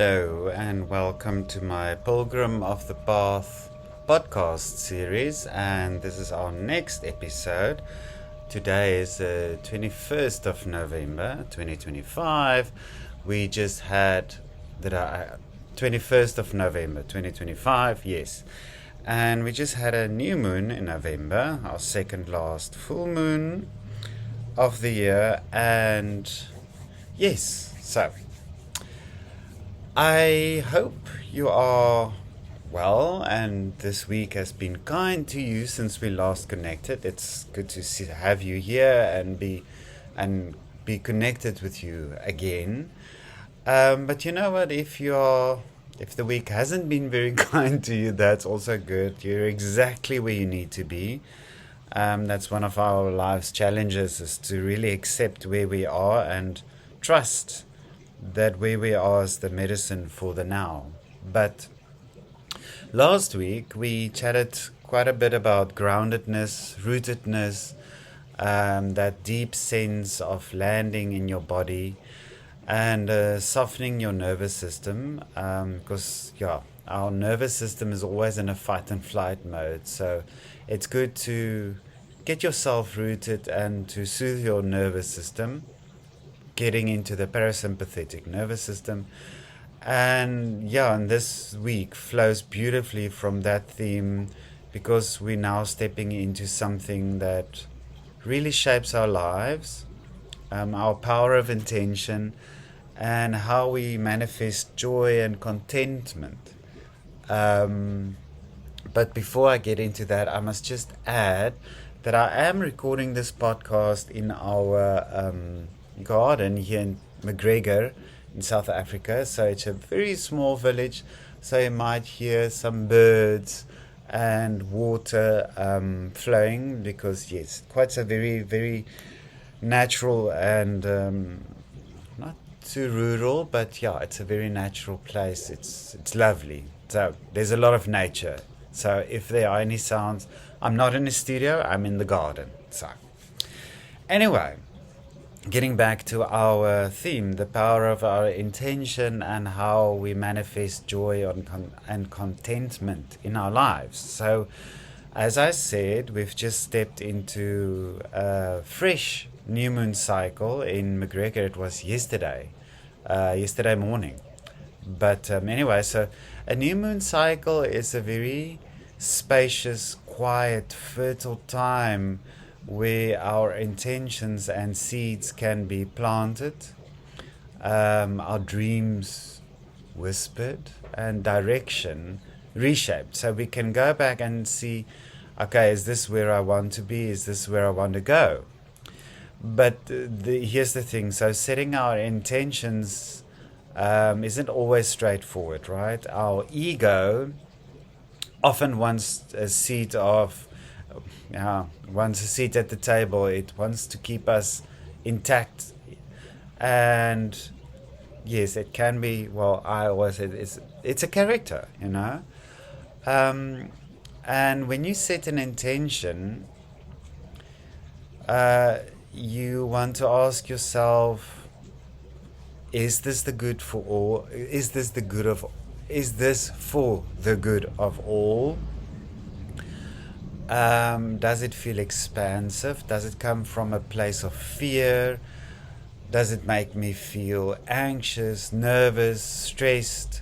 Hello and welcome to my Pilgrim of the Path podcast series, and this is our next episode. Today is the 21st of November 2025. We just had the 21st of November 2025, yes. And we just had a new moon in November, our second last full moon of the year, and yes, so I hope you are well and this week has been kind to you since we last connected. It's good to have you here and be connected with you again. But you know what? If the week hasn't been very kind to you, that's also good. You're exactly where you need to be. That's one of our life's challenges, is to really accept where we are and trust that where we are is the medicine for the now. But last week we chatted quite a bit about groundedness, rootedness, that deep sense of landing in your body and softening your nervous system, because our nervous system is always in a fight and flight mode. So it's good to get yourself rooted and to soothe your nervous system, getting into the parasympathetic nervous system. And this week flows beautifully from that theme, because we're now stepping into something that really shapes our lives, our power of intention, and how we manifest joy and contentment. But before I get into that, I must just add that I am recording this podcast in our garden here in McGregor in South Africa. So it's a very small village, so you might hear some birds and water flowing, because yes, quite a very, very natural and not too rural, but it's a very natural place. It's lovely. So there's a lot of nature. So if there are any sounds, I'm not in the studio, I'm in the garden. So anyway, getting back to our theme, the power of our intention and how we manifest joy and contentment in our lives. So, as I said, we've just stepped into a fresh new moon cycle in McGregor. It was yesterday morning. But anyway, so a new moon cycle is a very spacious, quiet, fertile time where our intentions and seeds can be planted, our dreams whispered, and direction reshaped. So we can go back and see, okay, is this where I want to be? Is this where I want to go? But here's the thing. So setting our intentions isn't always straightforward, right? Our ego often wants a seat at the table. It wants to keep us intact, and yes, it can be. Well, I always say it's a character, and when you set an intention, you want to ask yourself, is this the good for all? Is this for the good of all? Does it feel expansive? Does it come from a place of fear? Does it make me feel anxious, nervous, stressed,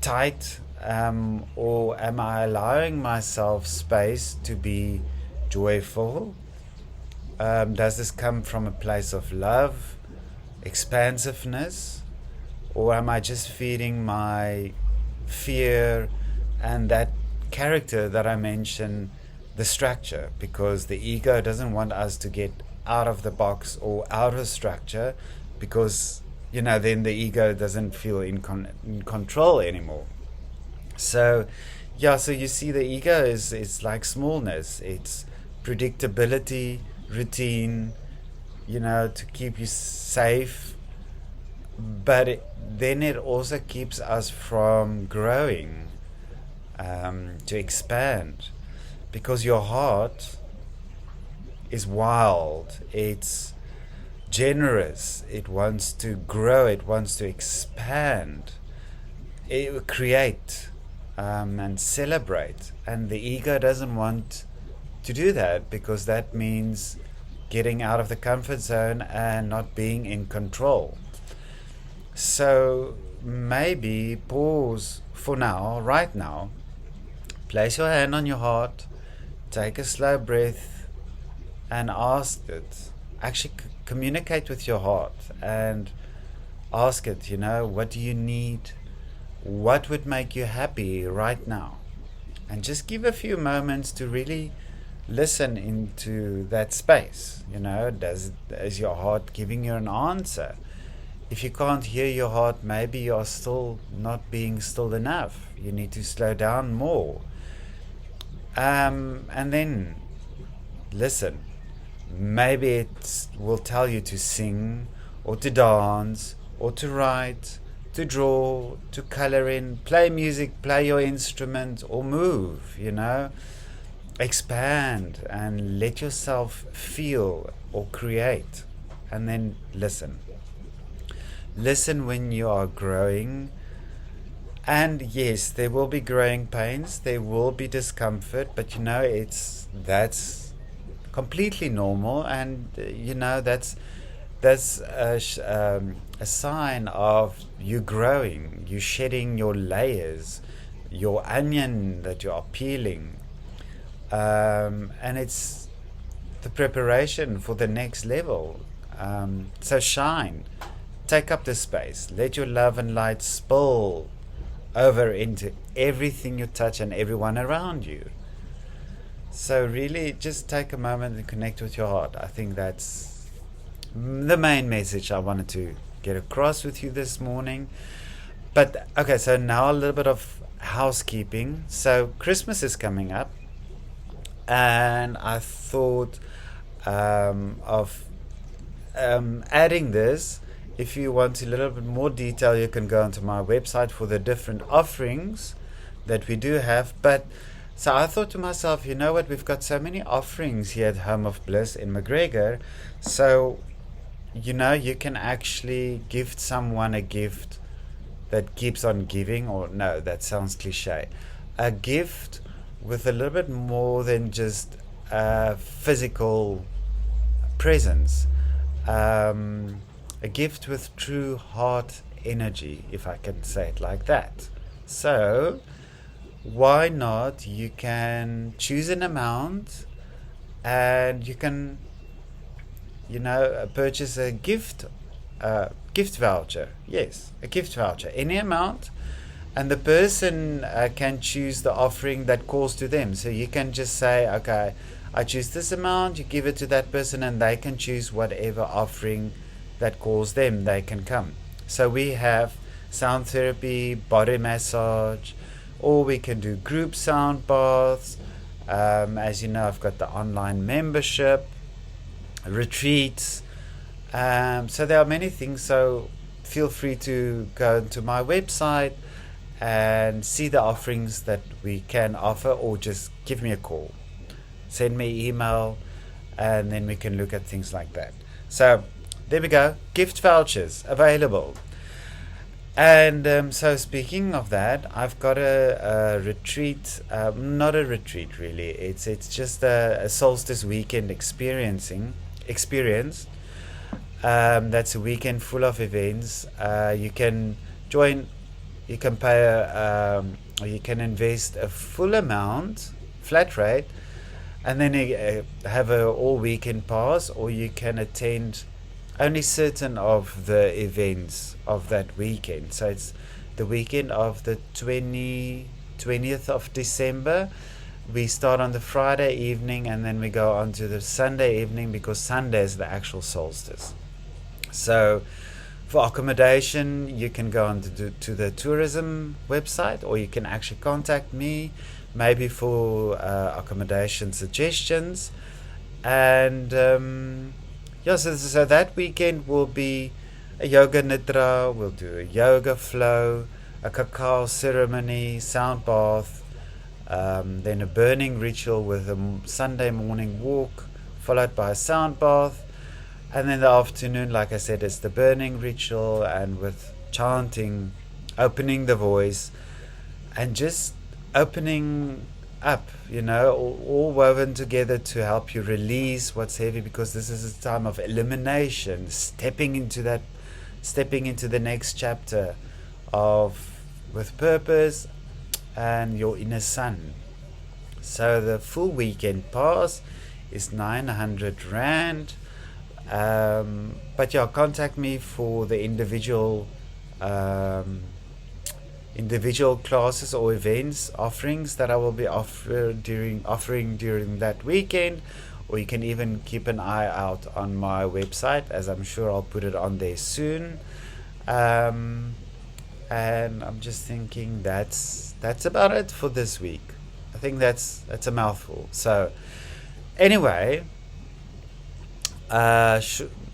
tight? Or am I allowing myself space to be joyful? Does this come from a place of love, expansiveness? Or am I just feeding my fear and that character that I mentioned, the structure? Because the ego doesn't want us to get out of the box or out of structure, because then the ego doesn't feel in control anymore. So so you see, the ego is like smallness. It's predictability, routine, to keep you safe. But then it also keeps us from growing, to expand, because your heart is wild, it's generous, it wants to grow, it wants to expand. create and celebrate. And the ego doesn't want to do that, because that means getting out of the comfort zone and not being in control. So maybe pause for now, right now. Place your hand on your heart, take a slow breath, and ask it. Actually, communicate with your heart and ask it, what do you need? What would make you happy right now? And just give a few moments to really listen into that space. Is your heart giving you an answer? If you can't hear your heart, maybe you're still not being still enough. You need to slow down more. And then listen. Maybe it will tell you to sing, or to dance, or to write, to draw, to color in, play music, play your instrument, or move, expand and let yourself feel or create. And then listen. Listen when you are growing. And yes, there will be growing pains, there will be discomfort, but that's completely normal, and that's a sign of you growing, you shedding your layers, your onion that you are peeling, and it's the preparation for the next level. So shine, take up the space, let your love and light spill over into everything you touch and everyone around you. So really just take a moment and connect with your heart. I think that's the main message I wanted to get across with you this morning. But okay, so now a little bit of housekeeping. So Christmas is coming up, and I thought of adding this. If you want a little bit more detail, you can go onto my website for the different offerings that we do have. But so I thought to myself, you know what, we've got so many offerings here at Home of Bliss in McGregor. So, you can actually gift someone a gift that keeps on giving, or no, that sounds cliche. A gift with a little bit more than just a physical presence. A gift with true heart energy, if I can say it like that. So, why not? You can choose an amount, and you can, purchase a gift voucher. Yes, a gift voucher, any amount, and the person can choose the offering that calls to them. So you can just say, okay, I choose this amount, you give it to that person, and they can choose whatever offering that calls them, they can come. So we have sound therapy, body massage, or we can do group sound baths. As you know, I've got the online membership, retreats. So there are many things. So feel free to go to my website and see the offerings that we can offer, or just give me a call. Send me email, and then we can look at things like that. So there we go. Gift vouchers available. And so speaking of that, I've got a retreat, not a retreat really, it's just a solstice weekend experience. That's a weekend full of events. You can join, you can pay or you can invest a full amount, flat rate, and then have a all weekend pass, or you can attend only certain of the events of that weekend. So it's the weekend of the 20th of December. We start on the Friday evening, and then we go on to the Sunday evening, because Sunday is the actual solstice. So for accommodation, you can go on to the tourism website, or you can actually contact me, maybe for accommodation suggestions. And so that weekend will be a yoga nidra, we'll do a yoga flow, a cacao ceremony, sound bath, then a burning ritual with a Sunday morning walk, followed by a sound bath. And then the afternoon, like I said, is the burning ritual, and with chanting opening the voice, and just opening up, all woven together to help you release what's heavy, because this is a time of elimination, stepping into the next chapter of with purpose and your inner sun. So the full weekend pass is 900 Rand. But yeah, contact me for the individual classes or events offerings that I will be offering during that weekend, or you can even keep an eye out on my website, as I'm sure I'll put it on there soon. And I'm just thinking that's about it for this week. I think that's a mouthful. So anyway, I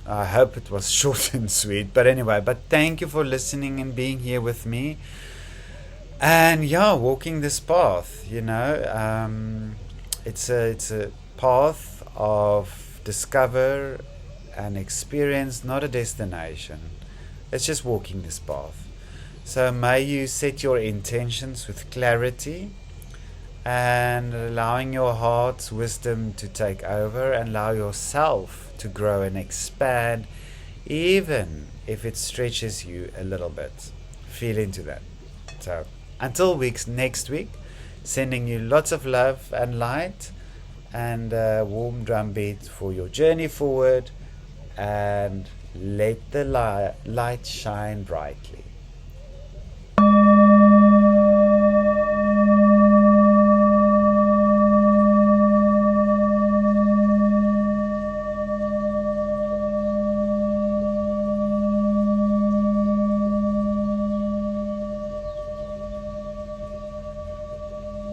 hope it was short and sweet, but anyway, thank you for listening and being here with me, and walking this path. It's a path of discover and experience, not a destination. It's just walking this path. So may you set your intentions with clarity, and allowing your heart's wisdom to take over, and allow yourself to grow and expand, even if it stretches you a little bit. Feel into that. So until next week, sending you lots of love and light, and a warm drumbeat for your journey forward, and let the light shine brightly.